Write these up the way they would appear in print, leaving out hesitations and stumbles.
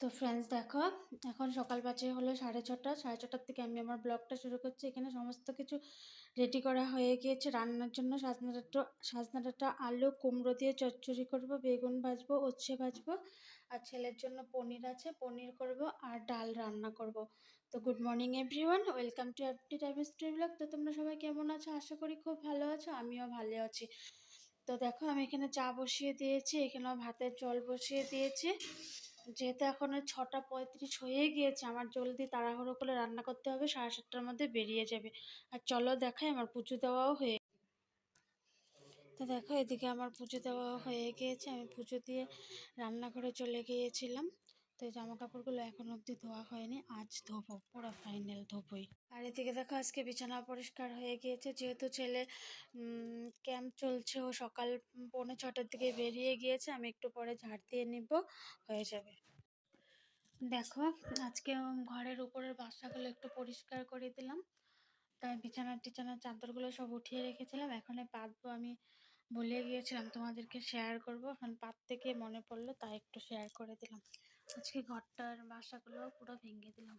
তো ফ্রেন্ডস দেখো, এখন সকাল বাজে হলো 6:30। 6:30 থেকে আমি আমার ব্লগটা শুরু করছি। এখানে সমস্ত কিছু রেডি করা হয়ে গিয়েছে রান্নার জন্য। সাজনা ডাঁটা, আলু কুমড়ো দিয়ে চচ্চড়ি করব, বেগুন ভাজবো, উচ্ছে ভাজবো, আর ছেলের জন্য পনির আছে, পনির করব, আর ডাল রান্না করব। তো good morning everyone, welcome to every time story blog. তো তোমরা সবাই কেমন আছো? আশা করি খুব ভালো আছো, আমিও ভালো আছি। তো দেখো, আমি এখানে চা বসিয়ে দিয়েছি, এখানে ভাতের জল বসিয়ে দিয়েছি। যেহেতু এখন 6:35 হয়ে গিয়েছে, আমার জলদি তাড়াহুড়ো করে রান্না করতে হবে, 7:30টার মধ্যে বেরিয়ে যাবে। আর চলো দেখাই, আমার পুজো দেওয়াও হয়ে। তো দেখো, এদিকে আমার পুজো দেওয়া হয়ে গিয়েছে, আমি পুজো দিয়ে রান্নাঘরে চলে গিয়েছিলাম। তো এই জামা কাপড়গুলো এখন অবধি ধোয়া হয়নি, আজ ধোবো, পুরো ফাইনাল ধোবই। আর এদিকে দেখো, আজকে বিছানা পরিষ্কার হয়ে গিয়েছে, যেহেতু ছেলে ক্যাম্প চলছে, ও সকাল 6:45 দিকে বেরিয়ে গিয়েছে, আমি একটু পরে ঝাড় দিয়ে নিব, হয়ে যাবে। দেখো, আজকে ঘরের উপরের বাসাগুলো একটু পরিষ্কার করে দিলাম, তাই বিছানার চাদরগুলো সব উঠিয়ে রেখেছিলাম, এখন পাতবো। আমি ভুলে গিয়েছিলাম তোমাদেরকে শেয়ার করব, এখন পাততে গিয়ে মনে পড়লো, তাই একটু শেয়ার করে দিলাম। আজকে ঘরটার বাসাগুলো পুরো ভেঙে দিলাম।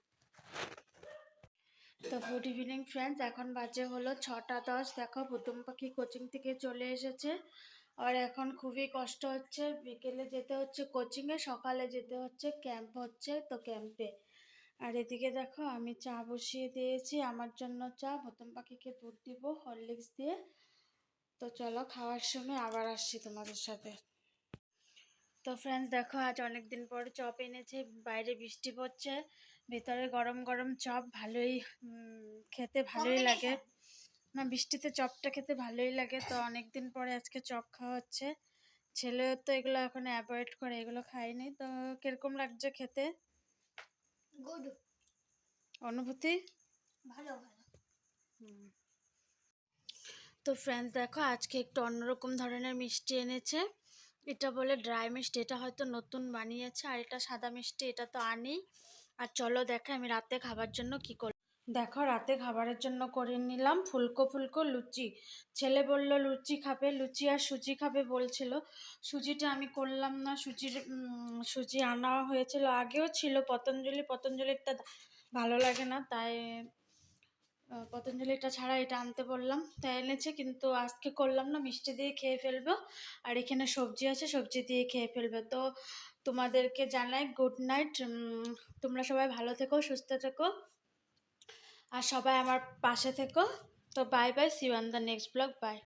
তো গুড ইভিনিং ফ্রেন্ডস, এখন বাজে হলো 6:10। দেখো, পুতুম পাখি কোচিং থেকে চলে এসেছে, আর এখন খুবই কষ্ট হচ্ছে, বিকেলে যেতে হচ্ছে কোচিংয়ে, সকালে যেতে হচ্ছে ক্যাম্প হচ্ছে, তো ক্যাম্পে। আর এদিকে দেখো, আমি চা বসিয়ে দিয়েছি, আমার জন্য চা, পুতুম পাখিকে দুধ দিব হরলিক্স দিয়ে। তো চলো, খাওয়ার সময় আবার আসছি তোমাদের সাথে। তো ফ্রেন্ডস দেখো, আজ অনেক দিন পর চপ এনেছে, বাইরে বৃষ্টি পড়ছে, ভেতরে গরম গরম চপ, ভালোই খেতে ভালোই লাগে। না, বৃষ্টিতে চপটা খেতে ভালোই লাগে, তো অনেক দিন পরে আজকে চপ খাওয়া হচ্ছে। ছেলেও তো এগুলো এখন অ্যাভয়েড করে, এগুলো খায়নি। তো কিরকম লাগছে খেতে? গুড। অনুভূতি? ভালো ভালো। তো ফ্রেন্ডস দেখো, আজকে একটু অন্যরকম ধরনের মিষ্টি এনেছে, এটা বলে ড্রাই মিষ্টি, এটা হয়তো নতুন বানিয়েছে। আর এটা সাদা মিষ্টি, এটা তো আনি। আর চলো দেখে আমি রাতে খাবার জন্য কি করি। দেখো, রাতে খাবারের জন্য করে নিলাম ফুলকো ফুলকো লুচি। ছেলে বলল লুচি খাবে, লুচি আর সুজি খাবে বলছিল। সুজিটা আমি করলাম না, সুজি আনা হয়েছিল, আগেও ছিল পতঞ্জলিরটা ভালো লাগে না, তাই পতঞ্জলিটা ছাড়া এটা আনতে বললাম, তাই এনেছে। কিন্তু আজকে করলাম না, মিষ্টি দিয়ে খেয়ে ফেলবো, আর এখানে সবজি আছে, সবজি দিয়ে খেয়ে ফেলবো। তো তোমাদেরকে জানাই গুড নাইট। তোমরা সবাই ভালো থেকো, সুস্থ থেকো, আর সবাই আমার পাশে থেকো। তো bye bye, see you on the next blog, by.